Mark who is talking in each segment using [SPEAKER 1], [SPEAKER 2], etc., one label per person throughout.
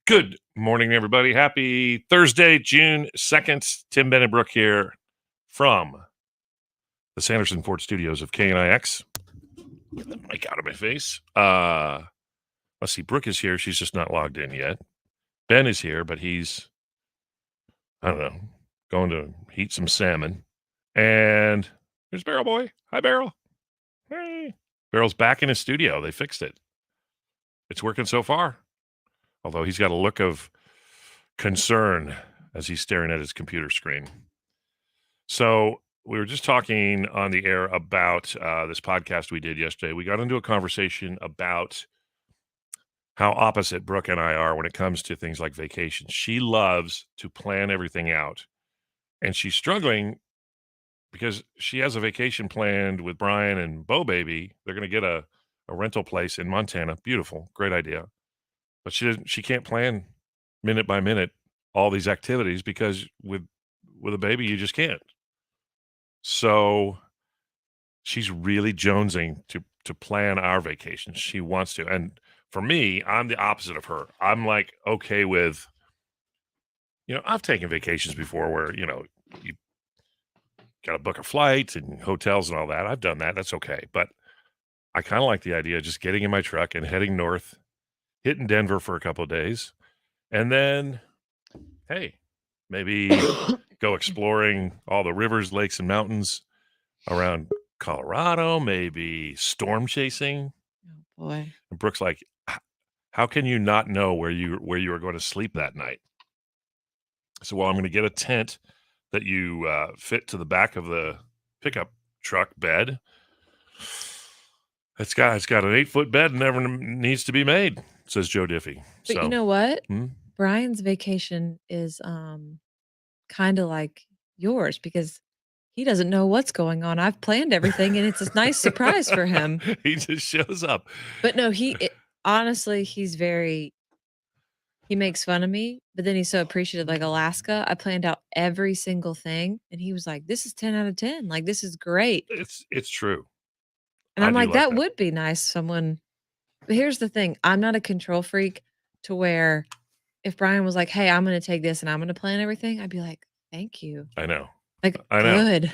[SPEAKER 1] Good morning, everybody. Happy Thursday, June 2nd. Tim Bennett here from the Sanderson Ford Studios of KNIX. Get the mic out of my face. Let's see. Brooke is here. She's just not logged in yet. Ben is here, but he's, I don't know, going to heat some salmon. And there's Barrel Boy. Hi, Barrel. Hey. Barrel's back in his studio. They fixed it. It's working so far. Although he's got a look of concern as he's staring at his computer screen. So we were just talking on the air about this podcast we did yesterday. We got into a conversation about how opposite Brooke and I are when it comes to things like vacations. She loves to plan everything out, and she's struggling because she has a vacation planned with Brian and Bo Baby. They're going to get a rental place in Montana. Beautiful, great idea. But she can't plan minute by minute all these activities because with a baby you just can't. So she's really jonesing to plan our vacations. She wants to. And for me, I'm the opposite of her. I'm like okay with, I've taken vacations before where, you got to book a flight and hotels and all that. I've done that. That's okay. But I kind of like the idea of just getting in my truck and heading north, hitting Denver for a couple of days, and then, hey, maybe go exploring all the rivers, lakes, and mountains around Colorado, maybe storm chasing.
[SPEAKER 2] Oh boy.
[SPEAKER 1] And Brooke's like, how can you not know where you are going to sleep that night? So, well, I'm going to get a tent that you fit to the back of the pickup truck bed. It's got an 8-foot bed and never needs to be made, says Joe Diffie.
[SPEAKER 2] But
[SPEAKER 1] So,
[SPEAKER 2] you know what? Brian's vacation is kind of like yours because he doesn't know what's going on. I've planned everything and it's a nice surprise for him.
[SPEAKER 1] He just shows up.
[SPEAKER 2] But no, honestly, he makes fun of me, but then he's so appreciative. Like Alaska, I planned out every single thing and he was like, this is 10 out of 10. Like, this is great.
[SPEAKER 1] It's true.
[SPEAKER 2] And I'm like, that would be nice. But here's the thing. I'm not a control freak to where if Brian was like, hey, I'm going to take this and I'm going to plan everything, I'd be like, thank you.
[SPEAKER 1] I know.
[SPEAKER 2] Like,
[SPEAKER 1] I know.
[SPEAKER 2] good.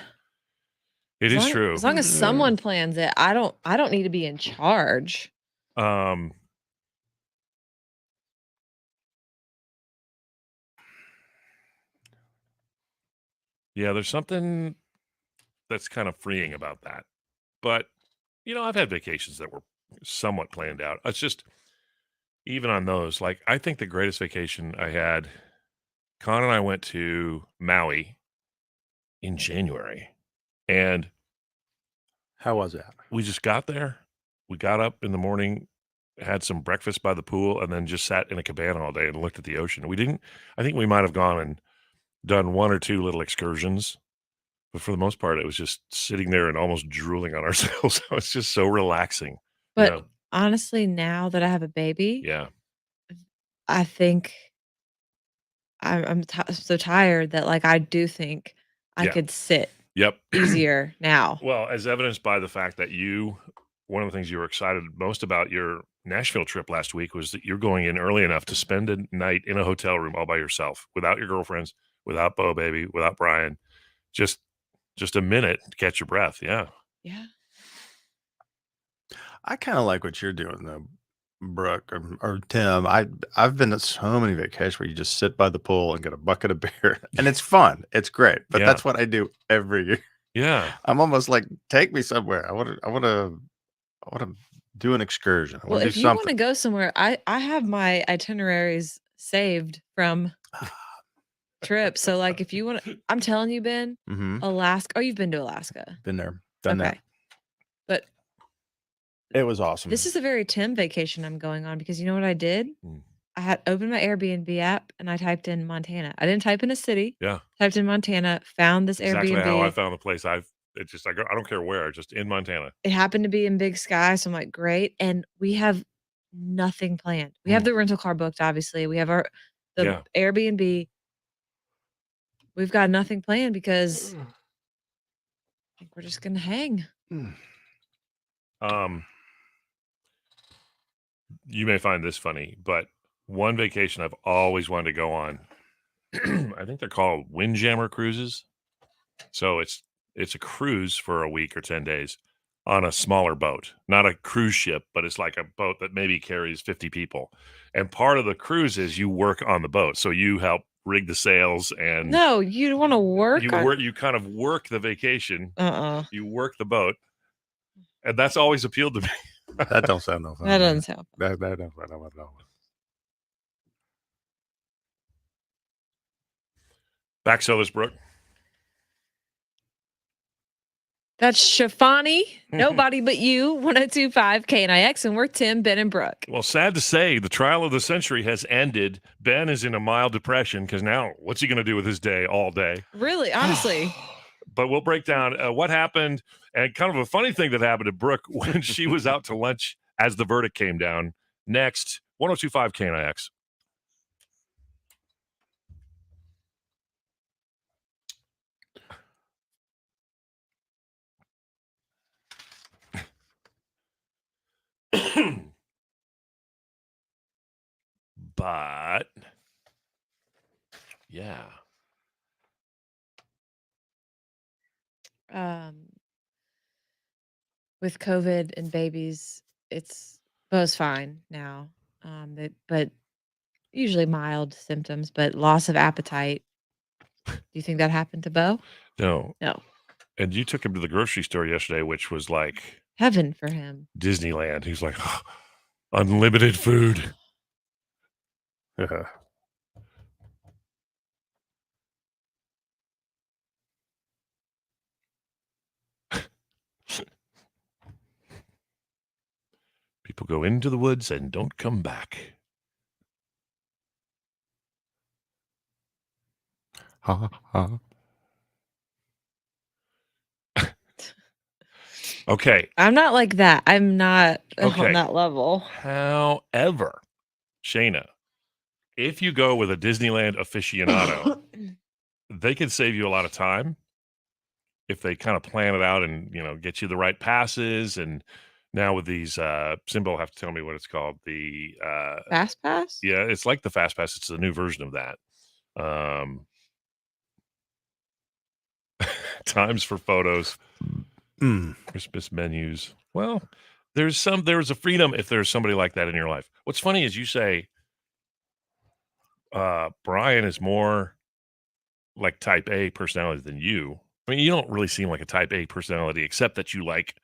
[SPEAKER 1] It is true.
[SPEAKER 2] As long as someone plans it, I don't need to be in charge.
[SPEAKER 1] Yeah, there's something that's kind of freeing about that. But, I've had vacations that were somewhat planned out. It's just, even on those, like, I think the greatest vacation I had, Con and I went to Maui in January. And
[SPEAKER 3] how was that?
[SPEAKER 1] We just got there. We got up in the morning, had some breakfast by the pool, and then just sat in a cabana all day and looked at the ocean. I think we might have gone and done one or two little excursions, but for the most part, it was just sitting there and almost drooling on ourselves. It was just so relaxing.
[SPEAKER 2] But honestly, now that I have a baby,
[SPEAKER 1] yeah,
[SPEAKER 2] I think I'm so tired that like I do think I could sit easier now.
[SPEAKER 1] Well, as evidenced by the fact that one of the things you were excited most about your Nashville trip last week was that you're going in early enough to spend a night in a hotel room all by yourself, without your girlfriends, without Bo Baby, without Brian, just a minute to catch your breath. Yeah.
[SPEAKER 2] Yeah.
[SPEAKER 3] I kind of like what you're doing though, Brooke or Tim. I've been at so many vacations where you just sit by the pool and get a bucket of beer, and it's fun. It's great, but that's what I do every year.
[SPEAKER 1] Yeah.
[SPEAKER 3] I'm almost like, take me somewhere. I want to do an excursion.
[SPEAKER 2] Well, if you want to go somewhere, I have my itineraries saved from trips. So like if you want to, I'm telling you, Ben, Alaska. Oh, you've been to Alaska.
[SPEAKER 3] Been there. Done that.
[SPEAKER 2] But
[SPEAKER 3] it was awesome.
[SPEAKER 2] This is a very Tim vacation I'm going on because you know what I did? I had opened my Airbnb app and I typed in Montana. I didn't type in a city.
[SPEAKER 1] Yeah.
[SPEAKER 2] Typed in Montana, found this
[SPEAKER 1] exactly
[SPEAKER 2] Airbnb.
[SPEAKER 1] How I found the place. I don't care where, just in Montana.
[SPEAKER 2] It happened to be in Big Sky, so I'm like, great. And we have nothing planned. We have the rental car booked, obviously. We have the Airbnb. We've got nothing planned because I think we're just gonna hang.
[SPEAKER 1] You may find this funny, but one vacation I've always wanted to go on. I think they're called Windjammer cruises. So it's a cruise for a week or 10 days on a smaller boat, not a cruise ship, but it's like a boat that maybe carries 50 people. And part of the cruise is you work on the boat. So you help rig the sails and
[SPEAKER 2] No, you want to work.
[SPEAKER 1] You kind of work the vacation. You work the boat. And that's always appealed to me.
[SPEAKER 3] That don't sound no fun.
[SPEAKER 2] That doesn't sound
[SPEAKER 3] fun. That don't sound no fun at all.
[SPEAKER 1] Back sellers, Brooke.
[SPEAKER 2] That's Shafani, Nobody But You, 102.5 KNIX, and we're Tim, Ben, and Brooke.
[SPEAKER 1] Well, sad to say, the trial of the century has ended. Ben is in a mild depression because now what's he going to do with his day all day?
[SPEAKER 2] Really, honestly.
[SPEAKER 1] But we'll break down what happened and kind of a funny thing that happened to Brooke when she was out to lunch as the verdict came down. Next, 102.5 KNIX. But yeah.
[SPEAKER 2] With COVID and babies, Bo's fine now. But usually mild symptoms, but loss of appetite. Do you think that happened to Bo?
[SPEAKER 1] No.
[SPEAKER 2] No.
[SPEAKER 1] And you took him to the grocery store yesterday, which was like
[SPEAKER 2] heaven for him.
[SPEAKER 1] Disneyland. He's like, oh, unlimited food. People go into the woods and don't come back. Okay.
[SPEAKER 2] I'm not like that. I'm not on that level.
[SPEAKER 1] However, Shayna, if you go with a Disneyland aficionado, they can save you a lot of time if they kind of plan it out and, get you the right passes. And now with these, Simba will have to tell me what it's called. The
[SPEAKER 2] Fast Pass?
[SPEAKER 1] Yeah, it's like the Fast Pass. It's the new version of that. Times for photos. Christmas menus. Well, there's a freedom if there's somebody like that in your life. What's funny is you say Brian is more like type A personality than you. I mean, you don't really seem like a type A personality, except that you like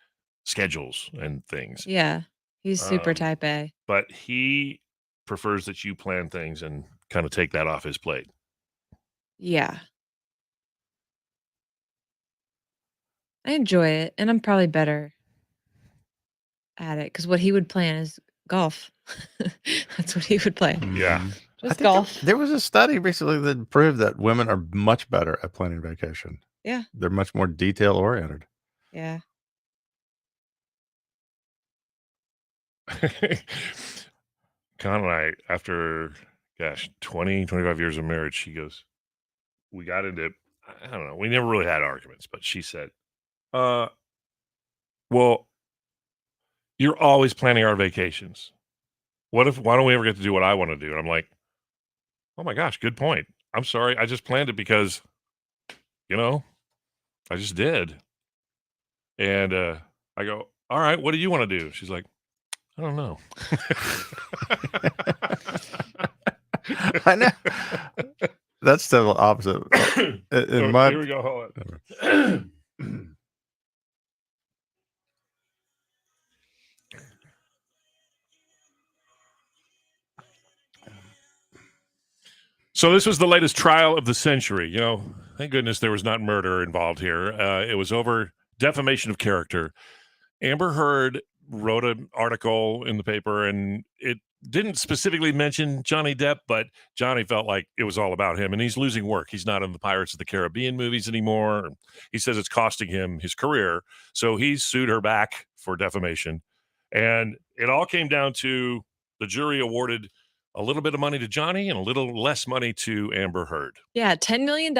[SPEAKER 1] schedules and things.
[SPEAKER 2] Yeah, he's super type A.
[SPEAKER 1] But he prefers that you plan things and kind of take that off his plate.
[SPEAKER 2] Yeah. I enjoy it, and I'm probably better at it because what he would plan is golf. That's what he would plan.
[SPEAKER 1] Yeah.
[SPEAKER 2] Just golf.
[SPEAKER 3] There was a study recently that proved that women are much better at planning vacation.
[SPEAKER 2] Yeah.
[SPEAKER 3] They're much more detail oriented.
[SPEAKER 2] Yeah.
[SPEAKER 1] Con and I, after, 20, 25 years of marriage, she goes, we got into, I don't know, we never really had arguments, but she said, well, you're always planning our vacations. Why don't we ever get to do what I want to do? And I'm like, oh my gosh, good point. I'm sorry. I just planned it because, I just did. And I go, all right, what do you want to do? She's like, I don't know.
[SPEAKER 3] I know. That's the opposite.
[SPEAKER 1] Here we go. Hold on. So this was the latest trial of the century. Thank goodness there was not murder involved here. It was over defamation of character. Amber Heard wrote an article in the paper, and it didn't specifically mention Johnny Depp, but Johnny felt like it was all about him, and he's losing work. He's not in the Pirates of the Caribbean movies anymore. He says it's costing him his career, so he's sued her back for defamation. And it all came down to the jury awarded a little bit of money to Johnny and a little less money to Amber Heard.
[SPEAKER 2] Yeah, $10 million.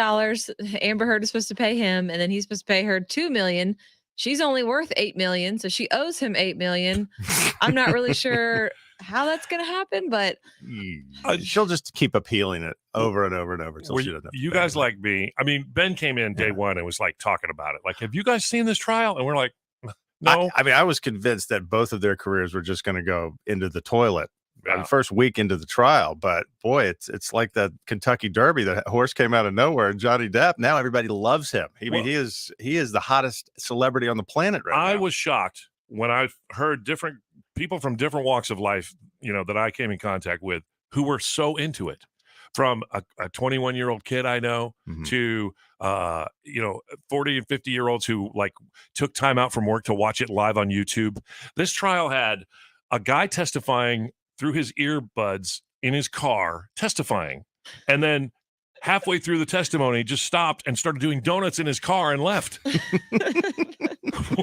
[SPEAKER 2] Amber Heard is supposed to pay him, and then he's supposed to pay her $2 million. She's only worth $8 million, so she owes him $8 million. I'm not really sure how that's going to happen, but
[SPEAKER 3] she'll just keep appealing it over and over and over until she doesn't.
[SPEAKER 1] You guys like me? I mean, Ben came in day one and was like talking about it. Like, have you guys seen this trial? And we're like, no.
[SPEAKER 3] I mean, I was convinced that both of their careers were just going to go into the toilet the first week into the trial. But boy, it's like that Kentucky Derby. The horse came out of nowhere, and Johnny Depp. Now everybody loves him. He is the hottest celebrity on the planet right now.
[SPEAKER 1] I was shocked when I heard different people from different walks of life, that I came in contact with, who were so into it. From a 21-year-old kid I know to 40 and 50-year-olds who like took time out from work to watch it live on YouTube. This trial had a guy testifying through his earbuds in his car, testifying, and then halfway through the testimony just stopped and started doing donuts in his car and left.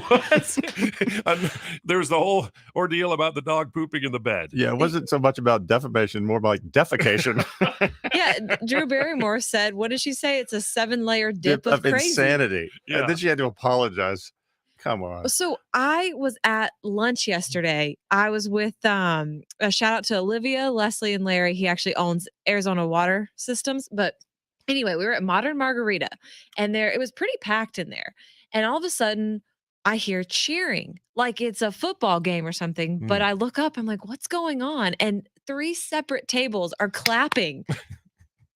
[SPEAKER 1] What? There was the whole ordeal about the dog pooping in the bed.
[SPEAKER 3] Yeah, it wasn't so much about defamation, more like defecation.
[SPEAKER 2] Yeah, Drew Barrymore said, what did she say? It's a 7-layer dip of crazy.
[SPEAKER 3] Insanity.
[SPEAKER 1] Yeah.
[SPEAKER 3] And then she had to apologize. Come on.
[SPEAKER 2] So I was at lunch yesterday. I was with a shout out to Olivia, Leslie, and Larry. He actually owns Arizona Water Systems. But anyway, we were at Modern Margarita, and it was pretty packed in there. And all of a sudden, I hear cheering like it's a football game or something. But I look up, I'm like, what's going on? And 3 separate tables are clapping.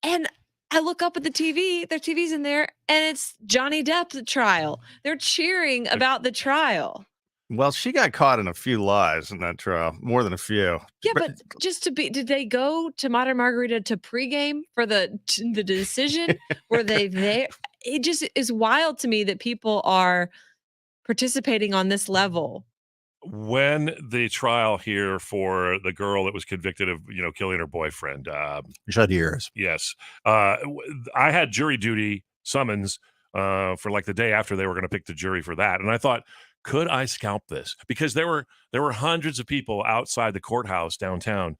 [SPEAKER 2] And I look up at the TV, their TV's in there, and it's Johnny Depp's trial. They're cheering about the trial.
[SPEAKER 3] Well, she got caught in a few lies in that trial, more than a few.
[SPEAKER 2] Yeah, but did they go to Modern Margarita to pregame for the decision? Were they there? It just is wild to me that people are participating on this level.
[SPEAKER 1] When the trial here for the girl that was convicted of, killing her boyfriend,
[SPEAKER 3] shut ears.
[SPEAKER 1] Yes, I had jury duty summons for like the day after they were going to pick the jury for that, and I thought, could I scalp this? Because there were hundreds of people outside the courthouse downtown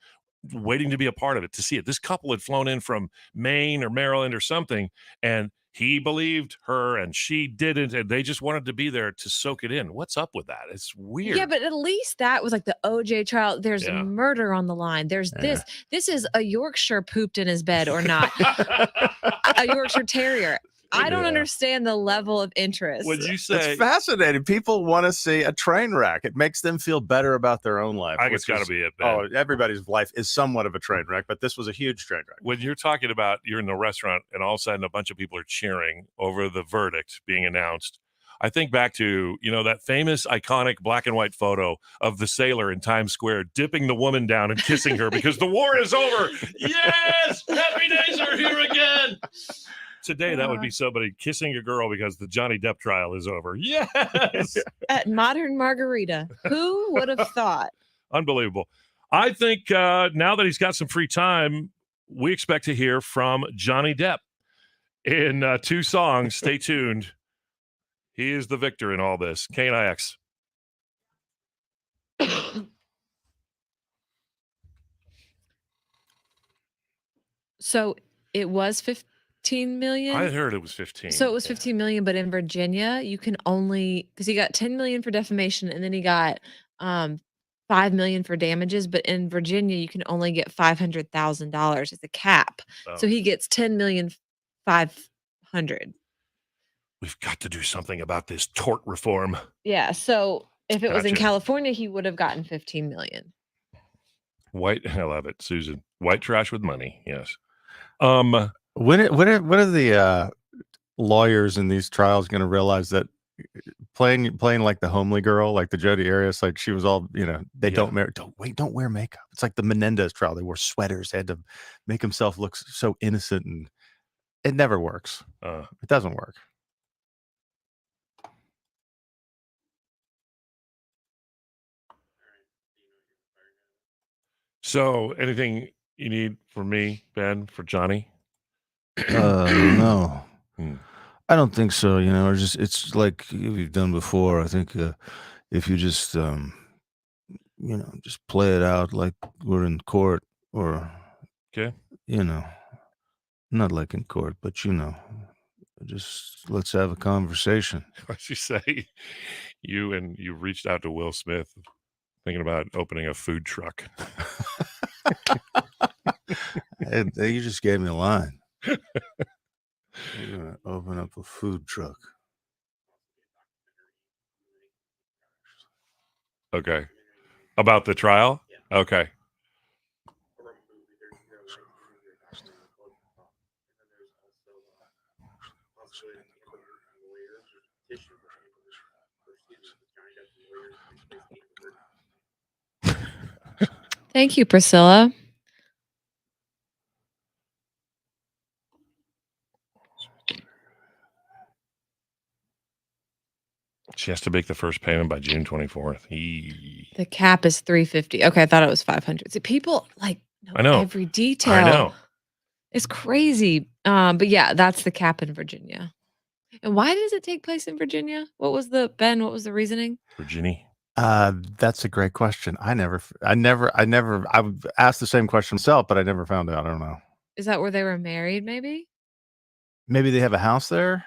[SPEAKER 1] waiting to be a part of it, to see it. This couple had flown in from Maine or Maryland or something, and he believed her and she didn't, and they just wanted to be there to soak it in. What's up with that? It's weird.
[SPEAKER 2] Yeah, but at least that was like the OJ trial. There's murder on the line. There's this. This is a Yorkshire pooped in his bed or not. A Yorkshire Terrier. I don't understand the level of interest.
[SPEAKER 1] Would you say
[SPEAKER 3] it's fascinating? People want to see a train wreck. It makes them feel better about their own life.
[SPEAKER 1] I think it's got to be it. Ben.
[SPEAKER 3] Oh, everybody's life is somewhat of a train wreck, but this was a huge train wreck.
[SPEAKER 1] When you're talking about you're in the restaurant and all of a sudden a bunch of people are cheering over the verdict being announced, I think back to, that famous iconic black and white photo of the sailor in Times Square dipping the woman down and kissing her because the war is over. Yes, happy days are here again. Today, that would be somebody kissing a girl because the Johnny Depp trial is over. Yes!
[SPEAKER 2] At Modern Margarita. Who would have thought?
[SPEAKER 1] Unbelievable. I think now that he's got some free time, we expect to hear from Johnny Depp in 2 songs. Stay tuned. He is the victor in all this. KNIX.
[SPEAKER 2] So it was 15 million.
[SPEAKER 1] I heard it was 15.
[SPEAKER 2] So it was 15 million, but in Virginia, you can only, because he got 10 million for defamation, and then he got 5 million for damages. But in Virginia, you can only get $500,000 as a cap. Oh. So he gets 10,500,000.
[SPEAKER 1] We've got to do something about this tort reform.
[SPEAKER 2] Yeah. So if it was in California, he would have gotten 15 million.
[SPEAKER 1] White, I love it, Susan. White trash with money. Yes.
[SPEAKER 3] When are the lawyers in these trials going to realize that playing like the homely girl, like the Jodi Arias, like she was all, don't wear makeup. It's like the Menendez trial. They wore sweaters. They had to make himself look so innocent, and it never works. It doesn't work.
[SPEAKER 1] So anything you need from me, Ben, for Johnny?
[SPEAKER 3] No, I don't think so. It's like we've done before. I think if you just, just play it out like we're in court, or, not like in court, but, just let's have a conversation.
[SPEAKER 1] What'd you say? You reached out to Will Smith Thinking about opening a food truck.
[SPEAKER 3] You just gave me a line. You're gonna open up a food truck.
[SPEAKER 1] Okay. About the trial? Okay.
[SPEAKER 2] Thank you, Priscilla.
[SPEAKER 1] She has to make the first payment by June 24th.
[SPEAKER 2] The cap is $350. Okay, I thought it was $500. See, people like know
[SPEAKER 1] I know.
[SPEAKER 2] every detail.
[SPEAKER 1] I know.
[SPEAKER 2] It's crazy. But yeah, that's the cap in Virginia. And why does it take place in Virginia? What was the reasoning?
[SPEAKER 1] Virginia.
[SPEAKER 3] That's a great question. I've asked the same question myself, but I never found out. I don't know.
[SPEAKER 2] Is that where they were married, maybe?
[SPEAKER 3] Maybe they have a house there?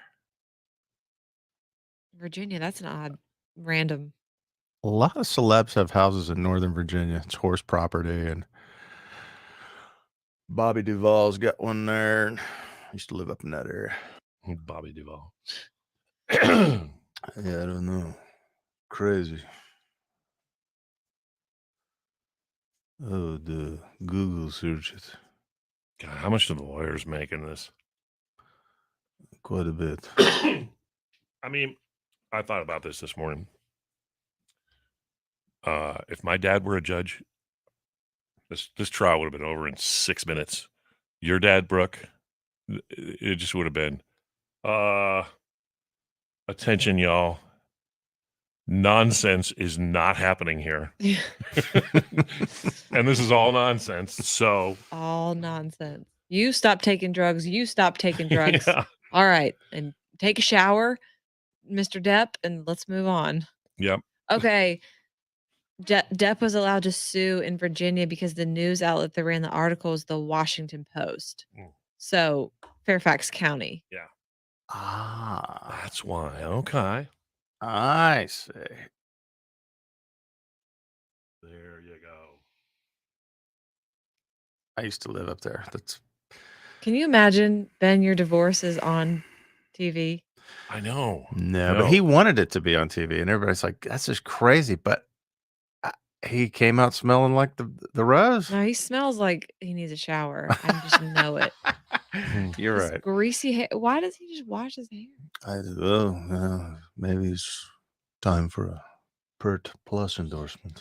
[SPEAKER 2] Virginia, that's an odd, random.
[SPEAKER 3] A lot of celebs have houses in Northern Virginia. It's horse property, and Bobby Duvall's got one there. I used to live up in that area.
[SPEAKER 1] Bobby Duvall.
[SPEAKER 3] Yeah, I don't know. Crazy. Oh, the Google search it.
[SPEAKER 1] God, how much do the lawyers make in this?
[SPEAKER 3] Quite a bit.
[SPEAKER 1] I mean, I thought about this morning. If my dad were a judge, this trial would have been over in 6 minutes. Your dad, Brooke, it just would have been, attention, y'all. Nonsense is not happening here. And this is all nonsense. So
[SPEAKER 2] all nonsense. You stop taking drugs. You stop taking drugs.
[SPEAKER 1] Yeah.
[SPEAKER 2] All right. And take a shower, Mr. Depp, and let's move on.
[SPEAKER 1] Yep.
[SPEAKER 2] Okay. Depp was allowed to sue in Virginia because the news outlet that ran the article is the Washington Post. So Fairfax County.
[SPEAKER 1] Yeah.
[SPEAKER 3] Ah.
[SPEAKER 1] That's why. Okay.
[SPEAKER 3] I see.
[SPEAKER 1] There you go.
[SPEAKER 3] I used to live up there.
[SPEAKER 2] Can you imagine, Ben, your divorce is on TV?
[SPEAKER 1] I know.
[SPEAKER 3] No, but he wanted it to be on TV, and everybody's like, that's just crazy. But he came out smelling like the rose.
[SPEAKER 2] No, he smells like he needs a shower. I just know it.
[SPEAKER 3] You're
[SPEAKER 2] His
[SPEAKER 3] right.
[SPEAKER 2] greasy hair. Why does he just wash his hair?
[SPEAKER 3] Maybe it's time for a Pert Plus endorsement.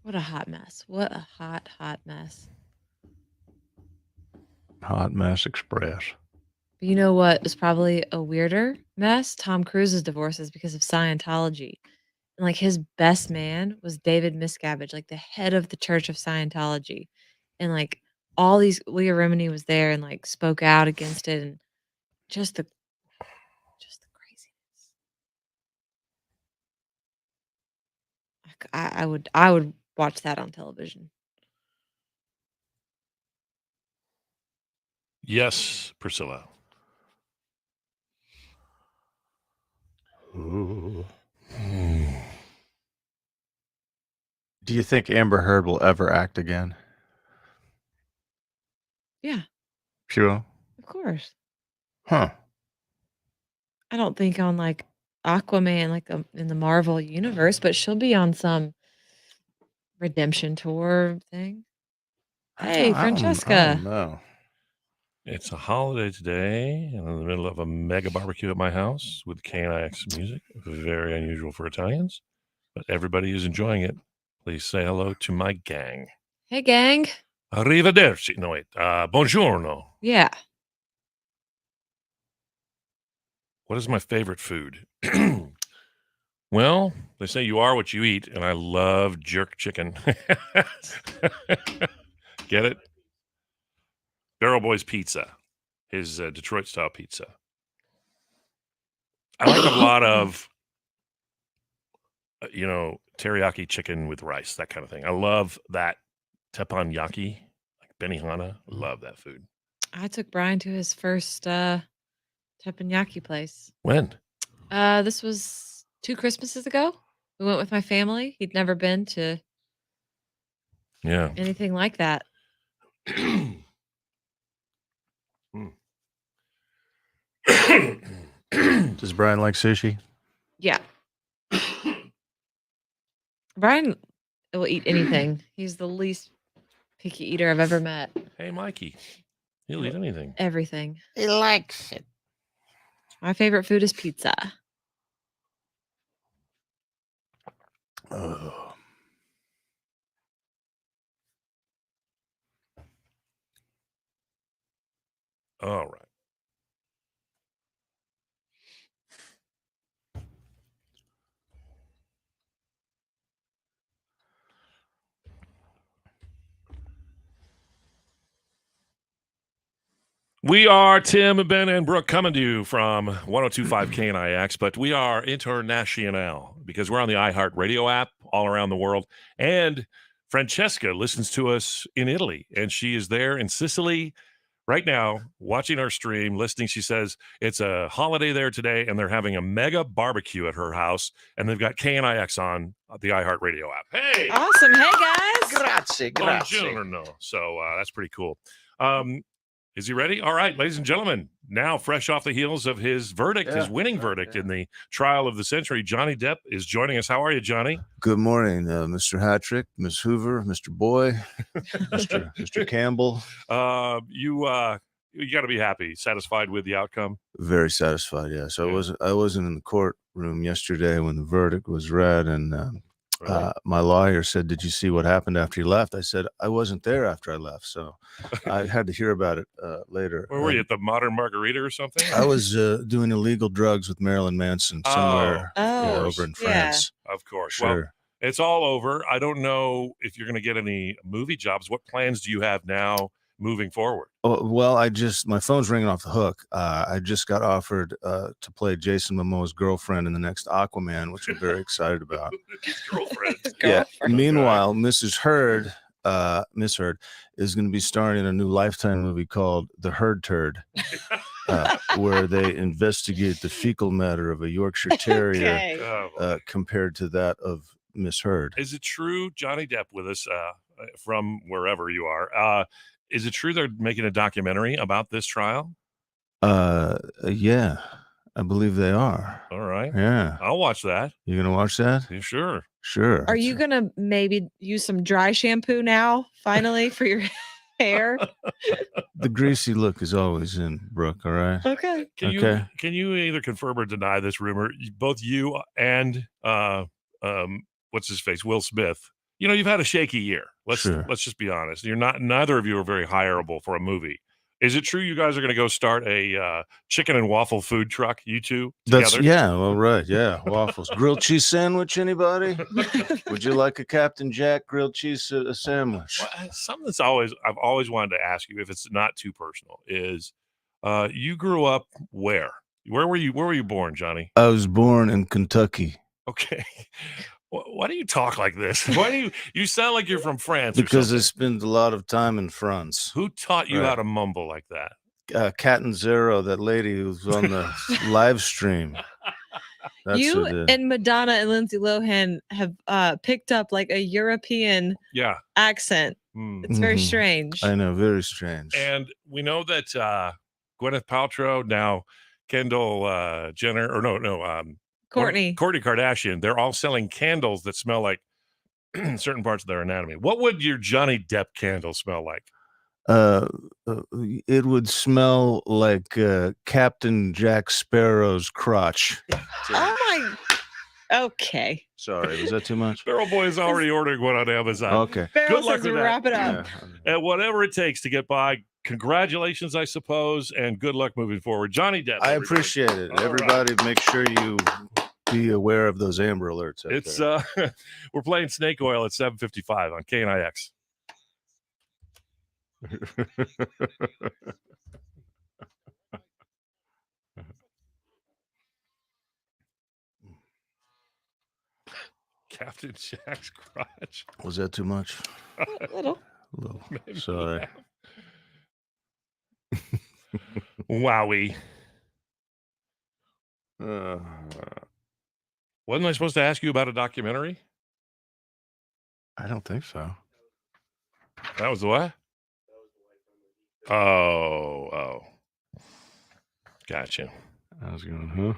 [SPEAKER 2] What a hot mess. What a hot, hot mess.
[SPEAKER 3] Hot Mess Express.
[SPEAKER 2] But you know what is probably a weirder mess? Tom Cruise's divorce is because of Scientology. And like his best man was David Miscavige, like the head of the Church of Scientology. And like all these, Leah Remini was there and like spoke out against it, and just the craziness. I would watch that on television.
[SPEAKER 1] Yes, Priscilla.
[SPEAKER 3] Ooh. Do you think Amber Heard will ever act again?
[SPEAKER 2] Yeah.
[SPEAKER 3] She will?
[SPEAKER 2] Of course.
[SPEAKER 3] Huh.
[SPEAKER 2] I don't think on like Aquaman, like in the Marvel universe, but she'll be on some redemption tour thing. Hey, Francesca.
[SPEAKER 3] I don't know.
[SPEAKER 1] It's a holiday today, and I'm in the middle of a mega barbecue at my house with KNIX music. Very unusual for Italians, but everybody is enjoying it. Please say hello to my gang.
[SPEAKER 2] Hey, gang.
[SPEAKER 1] Arrivederci. No, wait. Buongiorno.
[SPEAKER 2] Yeah.
[SPEAKER 1] What is my favorite food? Well, they say you are what you eat, and I love jerk chicken. Get it? Barrel Boy's Pizza, his Detroit-style pizza. I like a lot of, teriyaki chicken with rice, that kind of thing. I love that teppanyaki, like Benihana. Love that food.
[SPEAKER 2] I took Brian to his first teppanyaki place.
[SPEAKER 1] When?
[SPEAKER 2] This was 2 Christmases ago. We went with my family. He'd never been to anything like that.
[SPEAKER 3] Does Brian like sushi?
[SPEAKER 2] Yeah. Brian will eat anything. He's the least picky eater I've ever met.
[SPEAKER 1] Hey, Mikey. He'll eat anything.
[SPEAKER 2] Everything.
[SPEAKER 3] He likes it.
[SPEAKER 2] My favorite food is pizza.
[SPEAKER 3] Oh.
[SPEAKER 1] All right. We are Tim, Ben, and Brooke coming to you from 102.5 KNIX, but we are international because we're on the iHeartRadio app all around the world. And Francesca listens to us in Italy, and she is there in Sicily right now watching our stream, listening. She says it's a holiday there today, and they're having a mega barbecue at her house, and they've got KNIX on the iHeartRadio app. Hey!
[SPEAKER 2] Awesome. Hey, guys.
[SPEAKER 3] Grazie.
[SPEAKER 1] Buongiorno. So that's pretty cool. Is he ready? All right, ladies and gentlemen, now fresh off the heels of his verdict, his winning verdict in the trial of the century, Johnny Depp is joining us. How are you, Johnny?
[SPEAKER 4] Good morning, Mr. Hattrick, Miss Hoover, Mr. Boy, Mr. Campbell.
[SPEAKER 1] You got to be happy, satisfied with the outcome.
[SPEAKER 4] Very satisfied, yes. I wasn't in the courtroom yesterday when the verdict was read, and my lawyer said, "Did you see what happened after you left?" I said, "I wasn't there after I left, so I had to hear about it later."
[SPEAKER 1] Where were you, at the Modern Margarita or something?
[SPEAKER 4] I was doing illegal drugs with Marilyn Manson somewhere over in France.
[SPEAKER 1] Of course.
[SPEAKER 4] Sure.
[SPEAKER 1] Well, it's all over. I don't know if you're going to get any movie jobs. What plans do you have now moving forward?
[SPEAKER 4] Oh, well, my phone's ringing off the hook. I just got offered to play Jason Momoa's girlfriend in the next Aquaman, which I'm very excited about.
[SPEAKER 1] His girlfriend.
[SPEAKER 4] Yeah. Meanwhile, Miss Heard is going to be starring in a new Lifetime movie called The Herd Turd, where they investigate the fecal matter of a Yorkshire Terrier compared to that of Miss Heard.
[SPEAKER 1] Is it true, Johnny Depp with us from wherever you are? Is it true they're making a documentary about this trial?
[SPEAKER 4] Yeah, I believe they are.
[SPEAKER 1] All right.
[SPEAKER 4] Yeah.
[SPEAKER 1] I'll watch that.
[SPEAKER 4] You going to watch that?
[SPEAKER 1] Yeah, sure.
[SPEAKER 4] Sure.
[SPEAKER 2] Are you going to maybe use some dry shampoo now, finally, for your hair?
[SPEAKER 4] The greasy look is always in, Brooke, all right?
[SPEAKER 2] Okay.
[SPEAKER 1] Can you either confirm or deny this rumor? Both you and what's his face, Will Smith. You know, you've had a shaky year. Let's just be honest. Neither of you are very hireable for a movie. Is it true you guys are going to go start a chicken and waffle food truck, you two together?
[SPEAKER 4] Waffles. Grilled cheese sandwich, anybody? Would you like a Captain Jack grilled cheese sandwich?
[SPEAKER 1] Well, something that's I've always wanted to ask you, if it's not too personal, is you grew up where? Where were you born, Johnny?
[SPEAKER 4] I was born in Kentucky.
[SPEAKER 1] Okay. Why do you talk like this? Why do you sound like you're from France?
[SPEAKER 4] Because I spent a lot of time in France.
[SPEAKER 1] Who taught you how to mumble like that?
[SPEAKER 4] Cat and Zero, that lady who's on the live stream.
[SPEAKER 2] You and Madonna and Lindsay Lohan have picked up like a European accent. It's very strange.
[SPEAKER 4] I know, very strange.
[SPEAKER 1] And we know that Gwyneth Paltrow, now Kendall Jenner, or Kourtney Kardashian, they're all selling candles that smell like certain parts of their anatomy. What would your Johnny Depp candle smell like?
[SPEAKER 4] It would smell like Captain Jack Sparrow's crotch.
[SPEAKER 2] Oh my! Okay.
[SPEAKER 4] Sorry, was that too much?
[SPEAKER 1] Sparrow Boy is already ordering one on Amazon.
[SPEAKER 4] Okay.
[SPEAKER 1] Good luck with that.
[SPEAKER 2] Wrap it up.
[SPEAKER 1] Yeah. And whatever it takes to get by. Congratulations, I suppose, and good luck moving forward. Johnny Depp.
[SPEAKER 4] I appreciate it. Everybody, make sure you be aware of those Amber Alerts.
[SPEAKER 1] It's we're playing Snake Oil at 7:55 on KNIX. Captain Jack's crotch.
[SPEAKER 4] Was that too much?
[SPEAKER 2] A little.
[SPEAKER 4] Sorry.
[SPEAKER 1] Wowie. Wasn't I supposed to ask you about a documentary?
[SPEAKER 3] I don't think so.
[SPEAKER 1] That was the what? Oh. Gotcha.
[SPEAKER 3] I was going,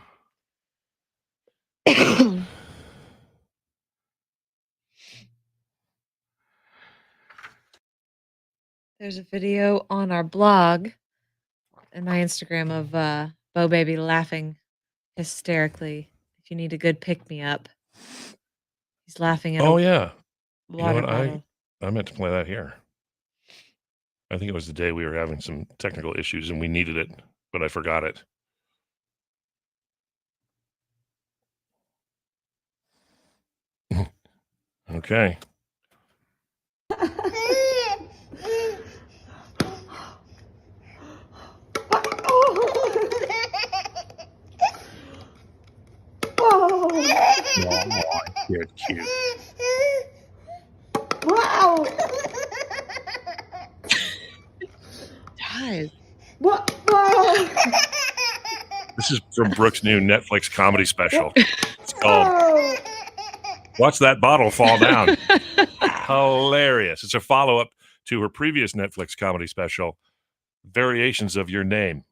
[SPEAKER 2] There's a video on our blog and my Instagram of Bo Baby laughing hysterically. If you need a good pick me up, he's laughing at
[SPEAKER 1] Oh
[SPEAKER 2] a
[SPEAKER 1] yeah. You know
[SPEAKER 2] water
[SPEAKER 1] what?
[SPEAKER 2] bottle.
[SPEAKER 1] I meant to play that here. I think it was the day we were having some technical issues and we needed it, but I forgot it. Okay. You're cute.
[SPEAKER 5] Wow.
[SPEAKER 2] Guys,
[SPEAKER 5] What? Wow.
[SPEAKER 1] This is from Brooke's new Netflix comedy special. It's called
[SPEAKER 5] Oh.
[SPEAKER 1] Watch That Bottle Fall Down. Hilarious. It's a follow-up to her previous Netflix comedy special, Variations of Your Name,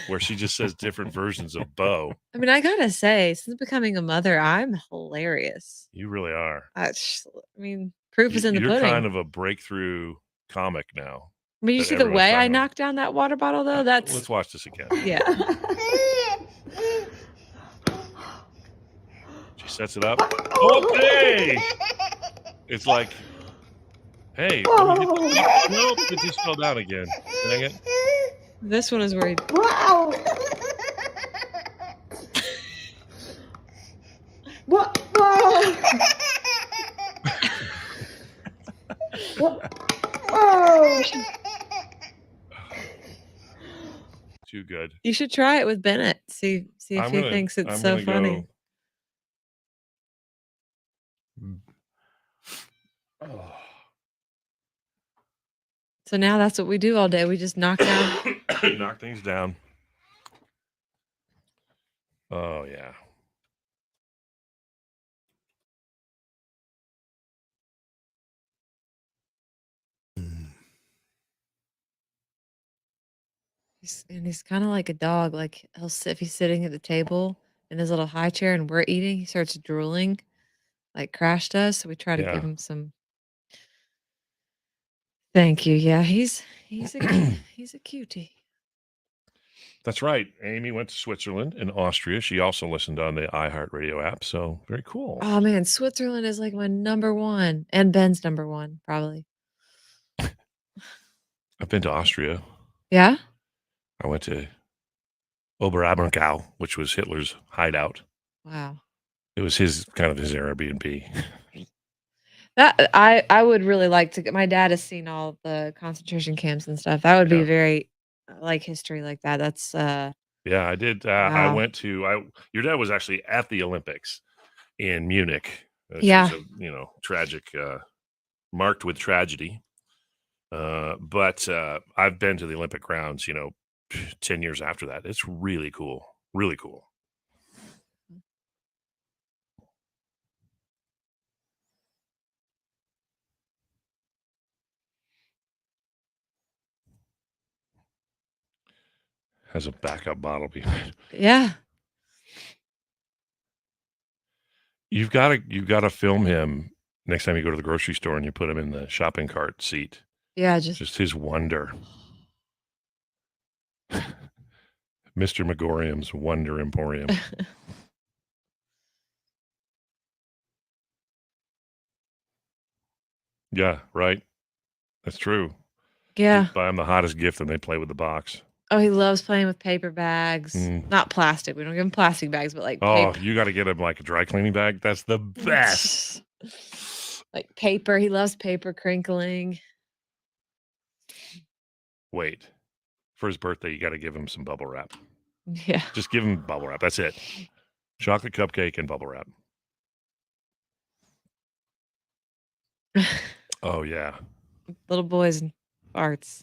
[SPEAKER 1] where she just says different versions of Bo.
[SPEAKER 2] I mean, I gotta say, since becoming a mother, I'm hilarious.
[SPEAKER 1] You really are.
[SPEAKER 2] I mean, proof is in the
[SPEAKER 1] You're
[SPEAKER 2] pudding.
[SPEAKER 1] kind of a breakthrough comic now.
[SPEAKER 2] I mean, you
[SPEAKER 1] that
[SPEAKER 2] see the
[SPEAKER 1] everyone's
[SPEAKER 2] way I
[SPEAKER 1] talking about.
[SPEAKER 2] knocked down that water bottle, though? That's
[SPEAKER 1] Let's watch this again.
[SPEAKER 2] yeah.
[SPEAKER 1] She sets it up. Okay. It's like, hey, let me hit the- nope, it just fell down again. Dang it.
[SPEAKER 2] This one is where he
[SPEAKER 5] Wow. What? Wow. What? Oh.
[SPEAKER 1] Too good.
[SPEAKER 2] You should try it with Bennett. See if
[SPEAKER 1] I'm
[SPEAKER 2] he
[SPEAKER 1] gonna-
[SPEAKER 2] thinks it's
[SPEAKER 1] I'm
[SPEAKER 2] so
[SPEAKER 1] gonna
[SPEAKER 2] funny.
[SPEAKER 1] Oh.
[SPEAKER 2] So now that's what we do all day. We just knock down.
[SPEAKER 1] Knock things down. Oh yeah.
[SPEAKER 2] He's kind of like a dog. Like he'll sit if he's sitting at the table in his little high chair and we're eating, he starts drooling, like Crash does. So we try to
[SPEAKER 1] Yeah.
[SPEAKER 2] give him some. Thank you. Yeah, he's a cutie.
[SPEAKER 1] That's right. Amy went to Switzerland and Austria. She also listened on the iHeartRadio app. So very cool.
[SPEAKER 2] Oh man, Switzerland is like my number one and Ben's number one, probably.
[SPEAKER 1] I've been to Austria.
[SPEAKER 2] Yeah.
[SPEAKER 1] I went to Oberammergau, which was Hitler's hideout.
[SPEAKER 2] Wow.
[SPEAKER 1] It was his Airbnb.
[SPEAKER 2] That I would really like to get. My dad has seen all the concentration camps and stuff. That would be
[SPEAKER 1] Yeah.
[SPEAKER 2] very like history like that. That's
[SPEAKER 1] Yeah, I did. I
[SPEAKER 2] Wow.
[SPEAKER 1] went to. Your dad was actually at the Olympics in Munich. Which
[SPEAKER 2] Yeah.
[SPEAKER 1] was tragic, marked with tragedy. But I've been to the Olympic grounds. 10 years after that. It's really cool. Really cool. Has a backup bottle behind.
[SPEAKER 2] yeah.
[SPEAKER 1] You've got to film him next time you go to the grocery store and you put him in the shopping cart seat.
[SPEAKER 2] Yeah,
[SPEAKER 1] Just his wonder. Mr. Megorium's Wonder Emporium. Yeah, right. That's true.
[SPEAKER 2] yeah.
[SPEAKER 1] Just buy him the hottest gift and they play with the box.
[SPEAKER 2] Oh, he loves playing with paper bags.
[SPEAKER 1] Mm.
[SPEAKER 2] Not plastic. We don't give him plastic bags, but like
[SPEAKER 1] Oh,
[SPEAKER 2] paper.
[SPEAKER 1] you got to get him like a dry cleaning bag. That's the best.
[SPEAKER 2] Like paper. He loves paper crinkling.
[SPEAKER 1] Wait. For his birthday, you got to give him some bubble wrap.
[SPEAKER 2] Yeah.
[SPEAKER 1] Just give him bubble wrap. That's it. Chocolate cupcake and bubble wrap. Oh, yeah.
[SPEAKER 2] Little boys and farts.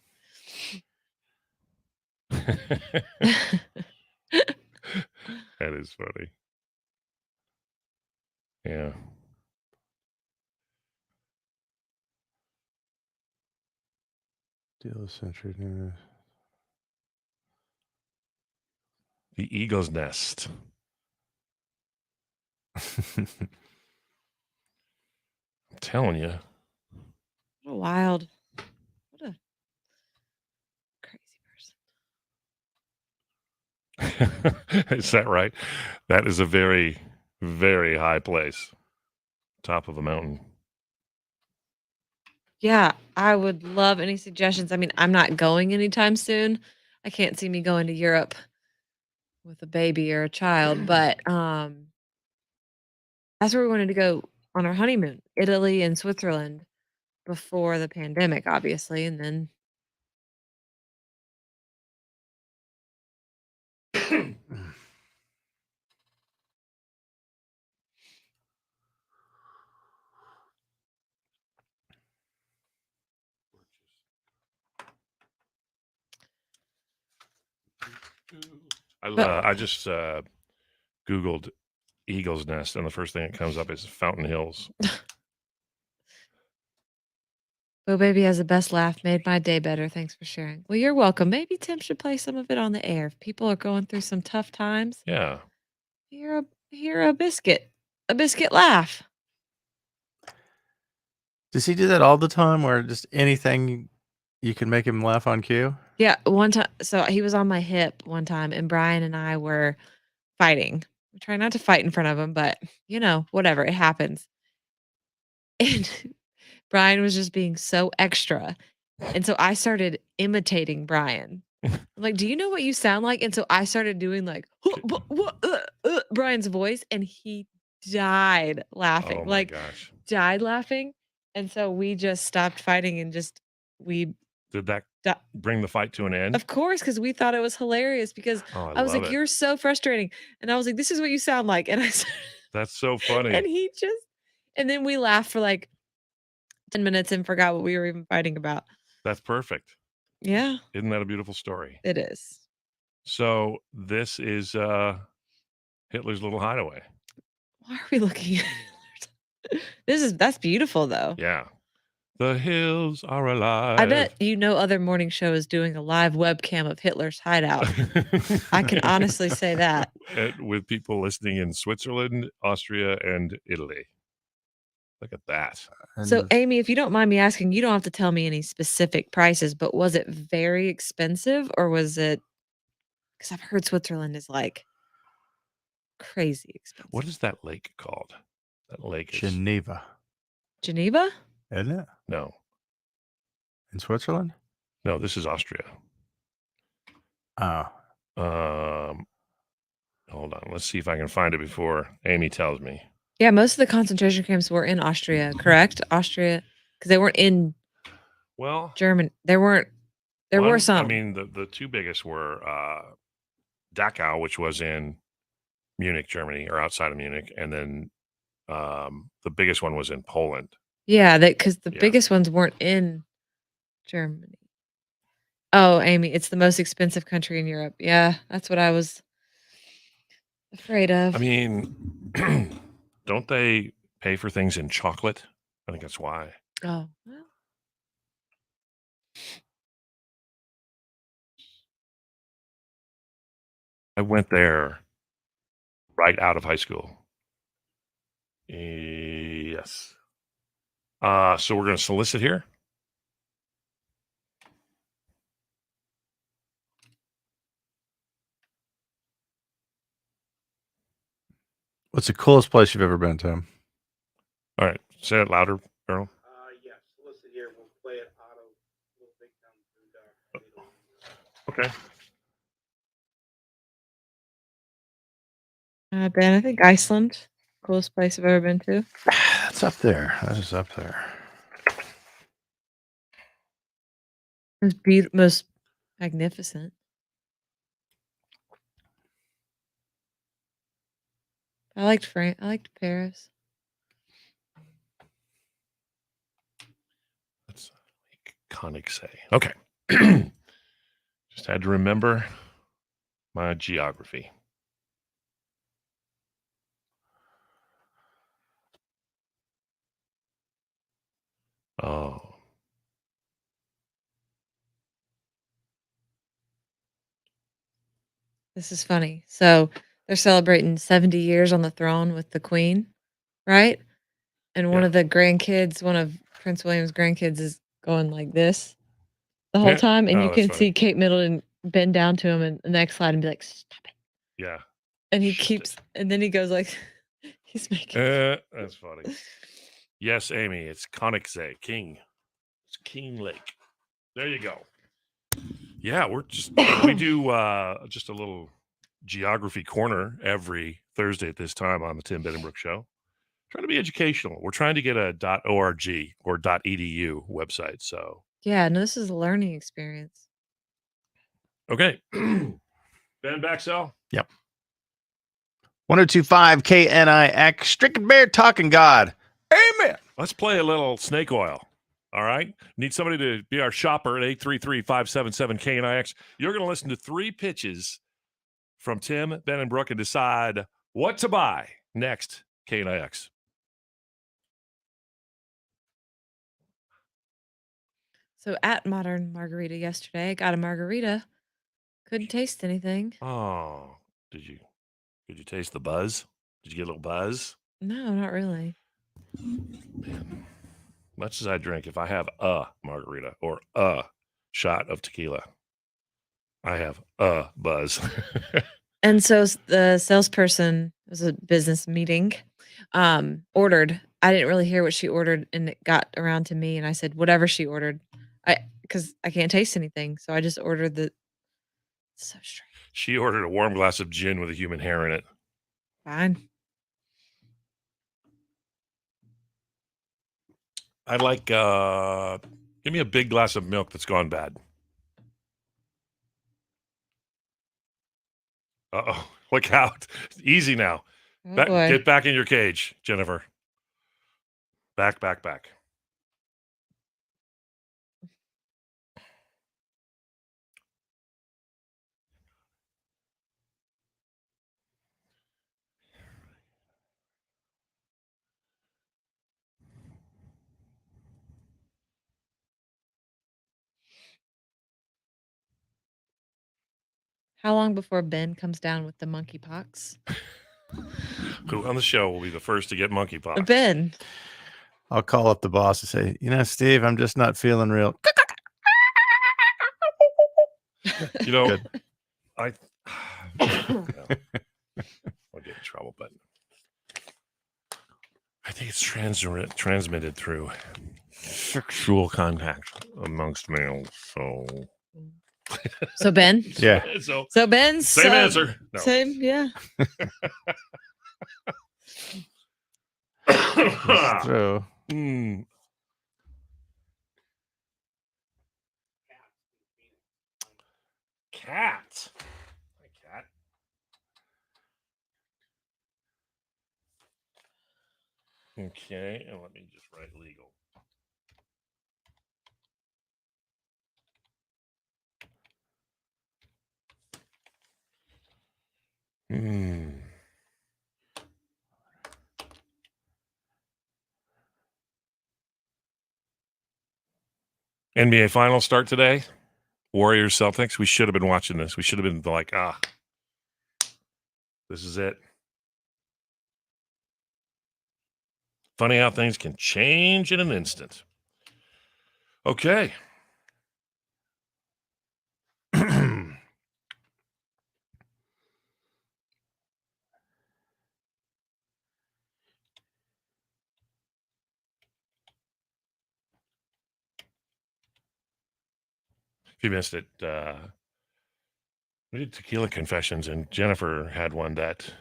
[SPEAKER 1] That is funny. Yeah.
[SPEAKER 3] Deal century. Yeah.
[SPEAKER 1] The Eagle's Nest. I'm telling you.
[SPEAKER 2] What a wild. What a crazy person.
[SPEAKER 1] Is that right? That is a very, very high place. Top of a mountain.
[SPEAKER 2] Yeah, I would love any suggestions. I mean, I'm not going anytime soon. I can't see me going to Europe with a baby or a child, but that's where we wanted to go on our honeymoon, Italy and Switzerland before the pandemic, obviously, and then
[SPEAKER 1] I just Googled Eagle's Nest, and the first thing that comes up is Fountain Hills.
[SPEAKER 2] Oh Baby has the best laugh, made my day better. Thanks for sharing. Well, you're welcome. Maybe Tim should play some of it on the air. If people are going through some tough times,
[SPEAKER 1] Yeah.
[SPEAKER 2] hear a biscuit laugh.
[SPEAKER 3] Does he do that all the time, or just anything you can make him laugh on cue?
[SPEAKER 2] Yeah, one time. So he was on my hip one time, and Brian and I were fighting. We try not to fight in front of him, but whatever, it happens. And Brian was just being so extra. And so I started imitating Brian. I'm like, do you know what you sound like? And so I started doing like Brian's voice, and he died laughing.
[SPEAKER 1] Oh my
[SPEAKER 2] Like,
[SPEAKER 1] gosh.
[SPEAKER 2] died laughing. And so we just stopped fighting and we
[SPEAKER 1] Did that bring the fight to an end?
[SPEAKER 2] Of course, because we thought it was hilarious because I was
[SPEAKER 1] love
[SPEAKER 2] like,
[SPEAKER 1] it.
[SPEAKER 2] you're so frustrating. And I was like, this is what you sound like. And
[SPEAKER 1] That's so funny.
[SPEAKER 2] and then we laughed for like 10 minutes and forgot what we were even fighting about.
[SPEAKER 1] That's perfect.
[SPEAKER 2] Yeah.
[SPEAKER 1] Isn't that a beautiful story?
[SPEAKER 2] It is.
[SPEAKER 1] So this is Hitler's Little Hideaway.
[SPEAKER 2] Why are we looking at that's beautiful though.
[SPEAKER 1] Yeah. The hills are alive.
[SPEAKER 2] I bet other morning show is doing a live webcam of Hitler's hideout. I can honestly say that.
[SPEAKER 1] With people listening in Switzerland, Austria, and Italy. Look at that.
[SPEAKER 2] So, Amy, if you don't mind me asking, you don't have to tell me any specific prices, but was it very expensive, or was it? Because I've heard Switzerland is like crazy expensive.
[SPEAKER 1] What is that lake called? That lake is
[SPEAKER 3] Geneva.
[SPEAKER 2] Geneva?
[SPEAKER 3] Isn't it?
[SPEAKER 1] No.
[SPEAKER 3] In Switzerland?
[SPEAKER 1] No, this is Austria.
[SPEAKER 3] Oh.
[SPEAKER 1] Hold on. Let's see if I can find it before Amy tells me.
[SPEAKER 2] Yeah, most of the concentration camps were in Austria, correct? Austria, because they weren't in Germany. There were some.
[SPEAKER 1] I mean, the two biggest were Dachau, which was in Munich, Germany, or outside of Munich, and then the biggest one was in Poland.
[SPEAKER 2] Yeah, because the biggest ones weren't in Germany. Oh, Amy, it's the most expensive country in Europe. Yeah, that's what I was afraid of.
[SPEAKER 1] I mean, don't they pay for things in chocolate? I think that's why.
[SPEAKER 2] Oh, well.
[SPEAKER 1] I went there right out of high school. Yes. So we're going to solicit here.
[SPEAKER 3] What's the coolest place you've ever been, Tim?
[SPEAKER 1] All right. Say it louder, Earl.
[SPEAKER 6] Yes. Solicit here. We'll play it out of Little Big Town.
[SPEAKER 1] Okay.
[SPEAKER 2] Ben, I think Iceland, coolest place I've ever been to.
[SPEAKER 3] That's up there. That is up there.
[SPEAKER 2] Most magnificent. I liked France. I liked Paris.
[SPEAKER 1] That's iconic say. Okay. Just had to remember my geography. Oh.
[SPEAKER 2] This is funny. So they're celebrating 70 years on the throne with the Queen, right? And one
[SPEAKER 1] Yeah.
[SPEAKER 2] of the grandkids, one of Prince William's grandkids, is going like this the whole
[SPEAKER 1] Yeah.
[SPEAKER 2] time, and
[SPEAKER 1] Oh,
[SPEAKER 2] you
[SPEAKER 1] that's
[SPEAKER 2] can
[SPEAKER 1] funny.
[SPEAKER 2] see Kate Middleton bend down to him in the next slide and be like, "Stop it!"
[SPEAKER 1] Yeah.
[SPEAKER 2] And he keeps, and then he goes like, he's making.
[SPEAKER 1] That's funny. Yes, Amy, it's Koenigsee, King. It's King Lake. There you go. Yeah, we do just a little geography corner every Thursday at this time on the Tim Benenbrook Show. Trying to be educational. We're trying to get a .org or .edu website. So
[SPEAKER 2] Yeah, no, this is a learning experience.
[SPEAKER 1] okay, Ben Baxell.
[SPEAKER 3] Yep. 1025 KNIX, Stricken Bear Talking God. Amen.
[SPEAKER 1] Let's play a little snake oil. All right. Need somebody to be our shopper at 833-577-KNIX. You're going to listen to 3 pitches from Tim Benenbrook and decide what to buy next. KNIX.
[SPEAKER 2] So at Modern Margarita yesterday, I got a margarita. Couldn't taste anything.
[SPEAKER 1] Oh, did you taste the buzz? Did you get a little buzz?
[SPEAKER 2] No, not really.
[SPEAKER 1] Man, much as I drink, if I have a margarita or a shot of tequila, I have a buzz.
[SPEAKER 2] And so the salesperson, it was a business meeting, ordered. I didn't really hear what she ordered, and it got around to me, and I said, whatever she ordered. Because I can't taste anything. So I just ordered the. So strange.
[SPEAKER 1] She ordered a warm glass of gin with a human hair in it.
[SPEAKER 2] Fine.
[SPEAKER 1] I'd like, give me a big glass of milk that's gone bad. Uh-oh, look out. Easy now.
[SPEAKER 2] Oh boy.
[SPEAKER 1] Get back in your cage, Jennifer. Back.
[SPEAKER 2] How long before Ben comes down with the monkeypox?
[SPEAKER 1] Who on the show will be the first to get monkeypox?
[SPEAKER 2] Ben.
[SPEAKER 3] I'll call up the boss and say, Steve, I'm just not feeling real.
[SPEAKER 1] You know,
[SPEAKER 3] Good.
[SPEAKER 1] I'll get in trouble, but I think it's transmitted through sexual contact amongst males.
[SPEAKER 2] So Ben.
[SPEAKER 3] Yeah.
[SPEAKER 2] So Ben's
[SPEAKER 1] Same answer. No.
[SPEAKER 2] Same, yeah.
[SPEAKER 3] So,
[SPEAKER 1] Cat. Hi, cat. Okay, and let me just write legal. NBA Finals start today. Warriors Celtics. We should have been watching this. We should have been like, this is it. Funny how things can change in an instant. Okay. If you missed it, we did Tequila Confessions, and Jennifer had one that,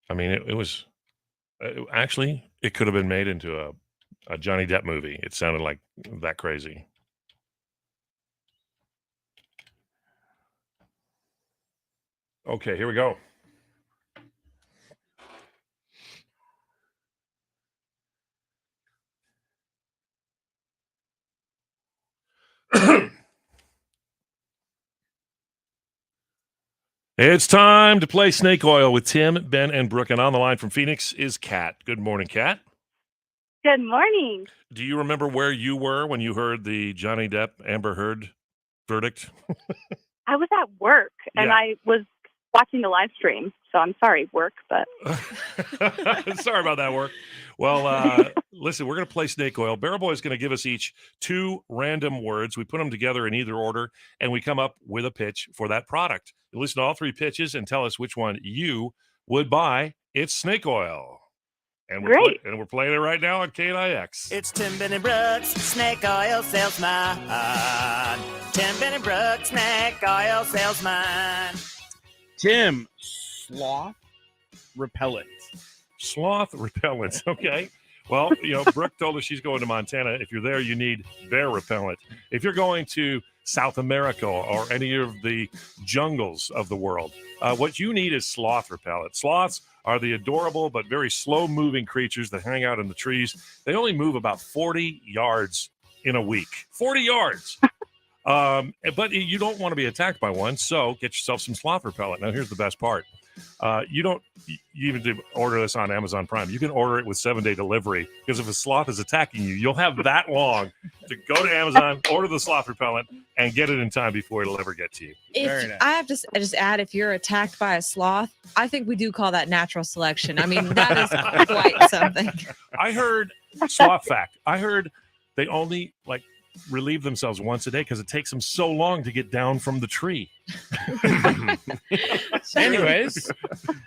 [SPEAKER 1] I mean, it was actually, it could have been made into a Johnny Depp movie. It sounded like that crazy. Okay, here we go. It's time to play Snake Oil with Tim, Ben, and Brooke. And on the line from Phoenix is Kat. Good morning, Kat.
[SPEAKER 7] Good morning.
[SPEAKER 1] Do you remember where you were when you heard the Johnny Depp Amber Heard verdict?
[SPEAKER 7] I was at work and I was watching the live stream. So I'm sorry, work, but
[SPEAKER 1] sorry about that, work. Well, listen, we're going to play Snake Oil. Barrel Boy is going to give us each 2 random words. We put them together in either order, and we come up with a pitch for that product. You listen to all 3 pitches and tell us which one you would buy. It's Snake Oil. And
[SPEAKER 7] Great.
[SPEAKER 1] We're playing it right now on KNIX.
[SPEAKER 8] It's Tim, Ben, and Brooks, Snake Oil Salesman. Tim, Ben, and Brooks, Snake Oil Salesman.
[SPEAKER 9] Tim, sloth repellent.
[SPEAKER 1] Sloth repellent. Okay. Well, Brooke told us she's going to Montana. If you're there, you need bear repellent. If you're going to South America or any of the jungles of the world, what you need is sloth repellent. Sloths are the adorable but very slow-moving creatures that hang out in the trees. They only move about 40 yards in a week. 40 yards. But you don't want to be attacked by one, so get yourself some sloth repellent. Now, here's the best part. You even do order this on Amazon Prime. You can order it with 7-day delivery, because if a sloth is attacking you, you'll have that long to go to Amazon, order the sloth repellent, and get it in time before it'll ever get to you.
[SPEAKER 2] If I have to just add, if you're attacked by a sloth, I think we do call that natural selection. I mean, that is quite something.
[SPEAKER 1] I heard sloth fact. I heard they only relieve themselves once a day because it takes them so long to get down from the tree.
[SPEAKER 9] Anyways,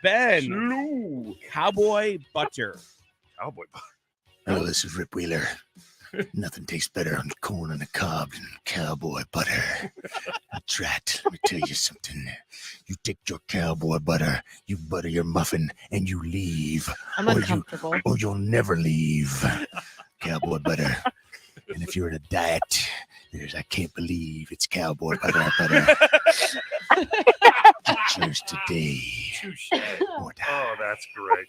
[SPEAKER 9] Ben, cowboy butter.
[SPEAKER 1] Cowboy butter.
[SPEAKER 4] Oh, this is Rip Wheeler. Nothing tastes better on the corn on the cob than cowboy butter. That's right. Let me tell you something. You take your cowboy butter, you butter your muffin, and you leave.
[SPEAKER 2] I'm uncomfortable.
[SPEAKER 4] Or you'll never leave. Cowboy butter. And if you're in a diet, I can't believe it's cowboy butter. Get yours today.
[SPEAKER 1] Oh, that's great.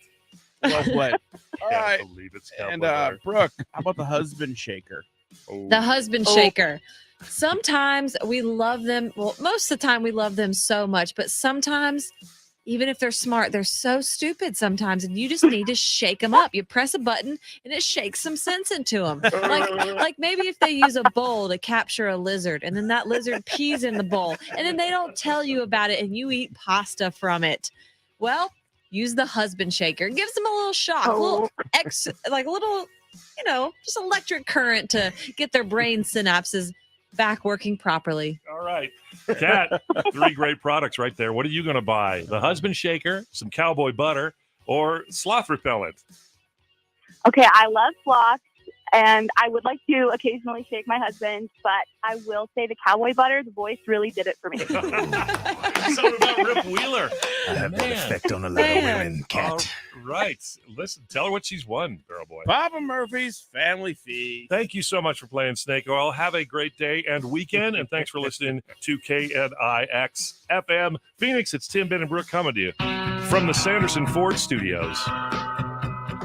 [SPEAKER 9] Well played. All
[SPEAKER 1] Can't
[SPEAKER 9] right.
[SPEAKER 1] believe it's cowboy
[SPEAKER 9] And
[SPEAKER 1] butter.
[SPEAKER 9] Brooke, how about the husband shaker?
[SPEAKER 2] The husband shaker. Sometimes we love them. Well, most of the time we love them so much, but sometimes, even if they're smart, they're so stupid sometimes, and you just need to shake them up. You press a button and it shakes some sense into them. Like maybe if they use a bowl to capture a lizard, and then that lizard pees in the bowl, and then they don't tell you about it, and you eat pasta from it. Well, use the husband shaker. It gives them a little shock, a little just electric current to get their brain synapses back working properly.
[SPEAKER 1] All right. Kat, 3 great products right there. What are you going to buy? The husband shaker, some cowboy butter, or sloth repellent?
[SPEAKER 7] okay, I love sloths and I would like to occasionally shake my husband, but I will say the cowboy butter, the voice really did it for me.
[SPEAKER 1] Something about Rip Wheeler.
[SPEAKER 4] I have that effect on a lot of women, Cat.
[SPEAKER 1] All right. Listen, tell her what she's won, girl boy.
[SPEAKER 9] Papa Murphy's Family Feast.
[SPEAKER 1] Thank you so much for playing Snake Oil. Have a great day and weekend, and thanks for listening to KNIX FM Phoenix. It's Tim, Ben, and Brooke coming to you from the Sanderson Ford Studios.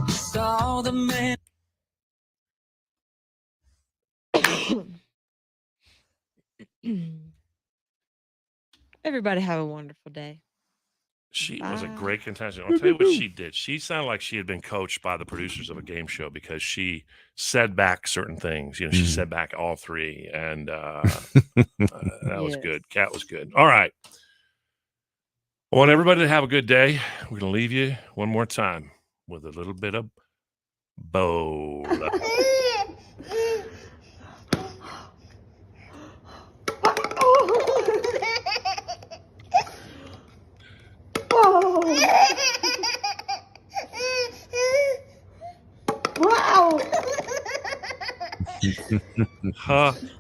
[SPEAKER 8] Saw the man.
[SPEAKER 2] Everybody have a wonderful day.
[SPEAKER 1] She was a great contestant. I'll tell you what she did. She sounded like she had been coached by the producers of a game show, because she said back certain things. She said back all 3, and that was good. Cat was good. All right. I want everybody to have a good day. We're going to leave you one more time with a little bit of bowl.
[SPEAKER 5] Wow.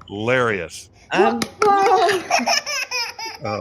[SPEAKER 1] Hilarious.
[SPEAKER 5] Wow.